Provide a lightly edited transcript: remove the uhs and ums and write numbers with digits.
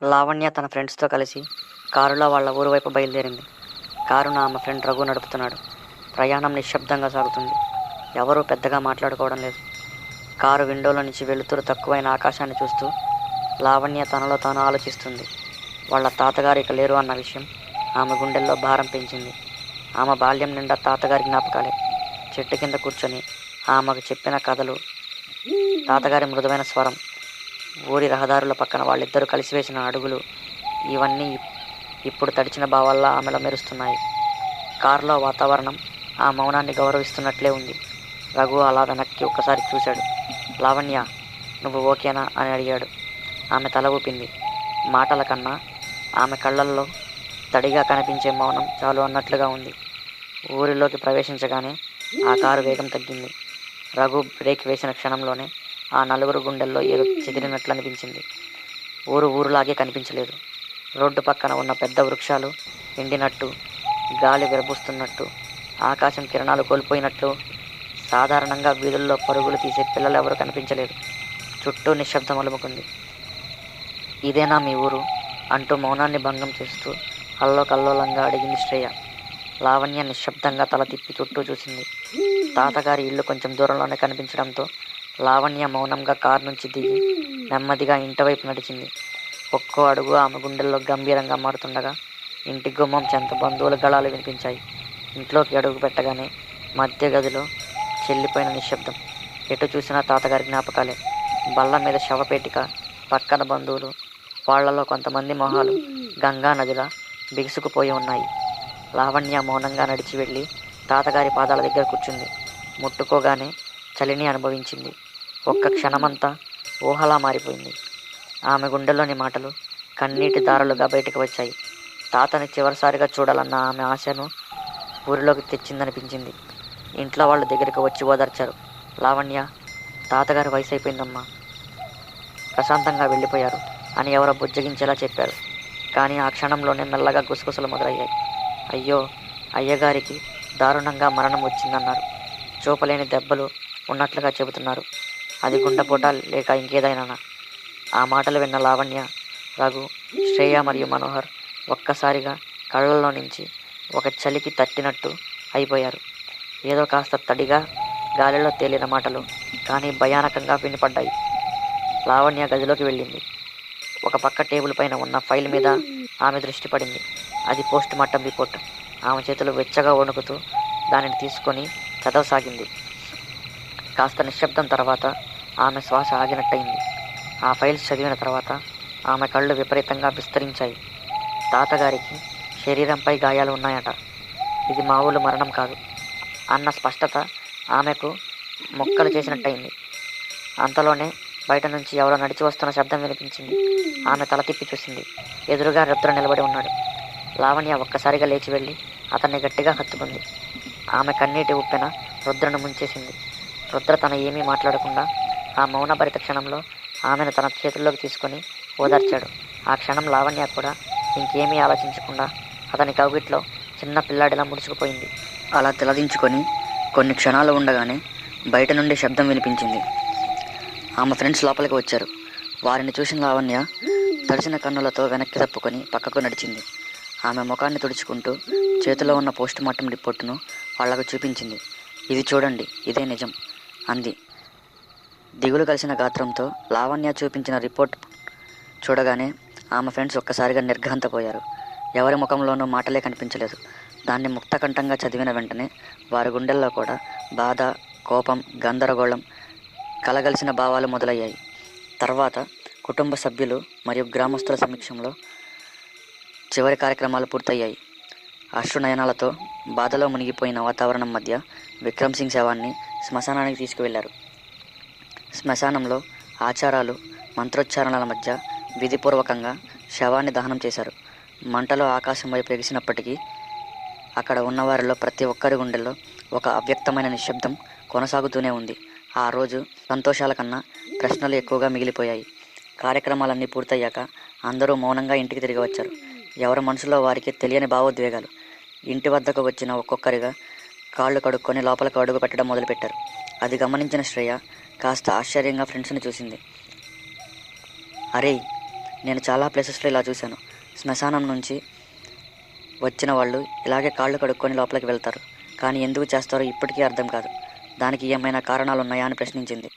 లావణ్య తన ఫ్రెండ్స్తో కలిసి కారులో వాళ్ళ ఊరు వైపు బయలుదేరింది. కారును ఆమె ఫ్రెండ్ రఘు నడుపుతున్నాడు. ప్రయాణం నిశ్శబ్దంగా సాగుతుంది. ఎవరూ పెద్దగా మాట్లాడుకోవడం లేదు. కారు విండోలో నుంచి వెలుతురు తక్కువైన ఆకాశాన్ని చూస్తూ లావణ్య తనలో తాను ఆలోచిస్తుంది. వాళ్ళ తాతగారు ఇక లేరు అన్న విషయం ఆమె గుండెల్లో భారం పెంచింది. ఆమె బాల్యం నిండా తాతగారి జ్ఞాపకాలే. చెట్టు కింద కూర్చొని ఆమెకు చెప్పిన కథలు, తాతగారి మృదువైన స్వరం, ఊరి రహదారుల పక్కన వాళ్ళిద్దరూ కలిసి వేసిన అడుగులు, ఇవన్నీ ఇప్పుడు తడిచిన భావాల్లా ఆమెలో మెరుస్తున్నాయి. కారులో వాతావరణం ఆ మౌనాన్ని గౌరవిస్తున్నట్లే ఉంది. రఘు అలా వెనక్కి ఒక్కసారి చూశాడు. లావణ్య, నువ్వు ఓకేనా అని అడిగాడు. ఆమె తల ఊపింది. మాటల కన్నా ఆమె కళ్ళల్లో తడిగా కనిపించే మౌనం చాలు అన్నట్లుగా ఉంది. ఊరిలోకి ప్రవేశించగానే ఆ కారు వేగం తగ్గింది. రఘు బ్రేక్ వేసిన క్షణంలోనే ఆ నలుగురు గుండెల్లో ఏదో చెదిరినట్లు అనిపించింది. ఊరులాగే కనిపించలేదు. రోడ్డు పక్కన ఉన్న పెద్ద వృక్షాలు ఎండినట్టు, గాలి విరబూస్తున్నట్టు, ఆకాశం కిరణాలు కోల్పోయినట్లు, సాధారణంగా వీధుల్లో పరుగులు తీసే పిల్లలెవరూ కనిపించలేదు. చుట్టూ నిశ్శబ్దం అలుముకుంది. ఇదేనా మీ ఊరు అంటూ మౌనాన్ని భంగం చేస్తూ కల్లోలంగా అడిగింది శ్రేయ. లావణ్య నిశ్శబ్దంగా తల తిప్పి చుట్టూ చూసింది. తాతగారి ఇల్లు కొంచెం దూరంలోనే కనిపించడంతో లావణ్య మౌనంగా కారు నుంచి దిగి నెమ్మదిగా ఇంటి వైపు నడిచింది. ఒక్కో అడుగు ఆమె గుండెల్లో గంభీరంగా మారుతుండగా ఇంటి గుమ్మం చెంత బంధువుల గళాలు వినిపించాయి. ఇంట్లోకి అడుగు పెట్టగానే మధ్య గదిలో చెల్లిపోయిన నిశ్శబ్దం. ఎటు చూసినా తాతగారి జ్ఞాపకాలే. బల్ల మీద శవపేటిక, పక్కన బంధువులు, వాళ్లలో కొంతమంది మొహాలు గంగా నదిలా బిగుసుకుపోయి ఉన్నాయి. లావణ్య మౌనంగా నడిచి వెళ్ళి తాతగారి పాదాల దగ్గర కూర్చుంది. ముట్టుకోగానే చలిని అనుభవించింది. ఒక్క క్షణమంతా ఊహలా మారిపోయింది. ఆమె గుండెల్లోని మాటలు కన్నీటి దారులుగా బయటకు వచ్చాయి. తాతని చివరిసారిగా చూడాలన్న ఆమె ఆశను ఊరిలోకి తెచ్చిందనిపించింది. ఇంట్లో వాళ్ళ దగ్గరికి వచ్చి ఓదార్చారు. లావణ్య, తాతగారి వయసు అయిపోయిందమ్మా, ప్రశాంతంగా వెళ్ళిపోయారు అని ఎవరో బుజ్జగించేలా చెప్పారు. కానీ ఆ క్షణంలోనే మెల్లగా గుసగుసలు మొదలయ్యాయి. అయ్యో, అయ్యగారికి దారుణంగా మరణం వచ్చిందన్నారు. చూపలేని దెబ్బలు ఉన్నట్లుగా చెబుతున్నారు. అది గుండెపోట లేక ఇంకేదైనా? ఆ మాటలు విన్న లావణ్య, రఘు, శ్రేయ మరియు మనోహర్ ఒక్కసారిగా కళ్ళల్లో నుంచి ఒక చలికి తట్టినట్టు అయిపోయారు. ఏదో కాస్త తడిగా గాలిలో తేలిన మాటలు, కానీ భయానకంగా వినిపడ్డాయి. లావణ్య గదిలోకి వెళ్ళింది. ఒక పక్క టేబుల్ పైన ఉన్న ఫైల్ మీద ఆమె దృష్టి పడింది. అది పోస్ట్ మార్టం రిపోర్ట్. ఆమె చేతులు వెచ్చగా వణుకుతూ దానిని తీసుకొని చదవసాగింది. కాస్త నిశ్శబ్దం తర్వాత ఆమె శ్వాస ఆగినట్టయింది. ఆ ఫైల్స్ చదివిన తర్వాత ఆమె కళ్ళు విపరీతంగా విస్తరించాయి. తాతగారికి శరీరంపై గాయాలు ఉన్నాయట. ఇది మామూలు మరణం కాదు అన్న స్పష్టత ఆమెకు మొక్కలు చేసినట్టయింది. అంతలోనే బయట నుంచి ఎవరో నడిచి వస్తున్న శబ్దం వినిపించింది. ఆమె తల తిప్పి చూసింది. ఎదురుగా రుద్ర నిలబడి ఉన్నాడు. లావణ్య ఒక్కసారిగా లేచి వెళ్ళి అతన్ని గట్టిగా హత్తుకుంది. ఆమె కన్నీటి ఉప్పెన రుద్రను ముంచేసింది. రుద్ర తన ఏమీ మాట్లాడకుండా ఆ మౌనభరిత క్షణంలో ఆమెను తన చేతుల్లోకి తీసుకొని ఓదార్చాడు. ఆ క్షణం లావణ్య కూడా ఇంకేమీ ఆలోచించకుండా అతని కౌగిట్లో చిన్న పిల్లాడిలా ముడుచుకుపోయింది. అలా తిలదించుకొని కొన్ని క్షణాలు ఉండగానే బయట నుండి శబ్దం వినిపించింది. ఆమె ఫ్రెండ్స్ లోపలికి వచ్చారు. వారిని చూసిన లావణ్య తడిసిన కన్నులతో వెనక్కి తప్పుకొని పక్కకు నడిచింది. ఆమె ముఖాన్ని తుడుచుకుంటూ చేతిలో ఉన్న పోస్ట్ మార్టం రిపోర్టును వాళ్లకు చూపించింది. ఇది చూడండి, ఇదే నిజం అంది దిగులు కలిసిన గాత్రంతో. లావణ్య చూపించిన రిపోర్ట్ చూడగానే ఆమె ఫ్రెండ్స్ ఒక్కసారిగా నిర్ఘాంతపోయారు. ఎవరి ముఖంలోనూ మాటలే కనిపించలేదు. దాన్ని ముక్తకంఠంగా చదివిన వెంటనే వారి గుండెల్లో కూడా బాధ, కోపం, గందరగోళం కలగలిసిన భావాలు మొదలయ్యాయి. తర్వాత కుటుంబ సభ్యులు మరియు గ్రామస్తుల సమక్షంలో చివరి కార్యక్రమాలు పూర్తయ్యాయి. అశ్రునయనాలతో బాధలో మునిగిపోయిన వాతావరణం మధ్య విక్రమ్ సింగ్ శవాన్ని శ్మశానానికి తీసుకువెళ్లారు. శ్మశానంలో ఆచారాలు, మంత్రోచ్చారణల మధ్య విధిపూర్వకంగా శవాన్ని దహనం చేశారు. మంటలో ఆకాశం వైపు ఎగిసినప్పటికీ అక్కడ ఉన్నవారిలో ప్రతి ఒక్కరి గుండెల్లో ఒక అవ్యక్తమైన నిశ్శబ్దం కొనసాగుతూనే ఉంది. ఆ రోజు సంతోషాల కన్నా ప్రశ్నలు ఎక్కువగా మిగిలిపోయాయి. కార్యక్రమాలన్నీ పూర్తయ్యాక అందరూ మౌనంగా ఇంటికి తిరిగి వచ్చారు. ఎవరి మనసులో వారికి తెలియని భావోద్వేగాలు. ఇంటి వద్దకు వచ్చిన ఒక్కొక్కరిగా కాళ్ళు కడుక్కొని లోపలికి అడుగు పెట్టడం మొదలుపెట్టారు. అది గమనించిన శ్రేయ కాస్త ఆశ్చర్యంగా ఫ్రెండ్స్ని చూసింది. అరే, నేను చాలా ప్లేసెస్లో ఇలా చూశాను. శ్మశానం నుంచి వచ్చిన వాళ్ళు ఇలాగే కాళ్ళు కడుక్కొని లోపలికి వెళ్తారు. కానీ ఎందుకు చేస్తారో ఇప్పటికీ అర్థం కాదు. దానికి ఏమైనా కారణాలు ఉన్నాయా అని ప్రశ్నించింది.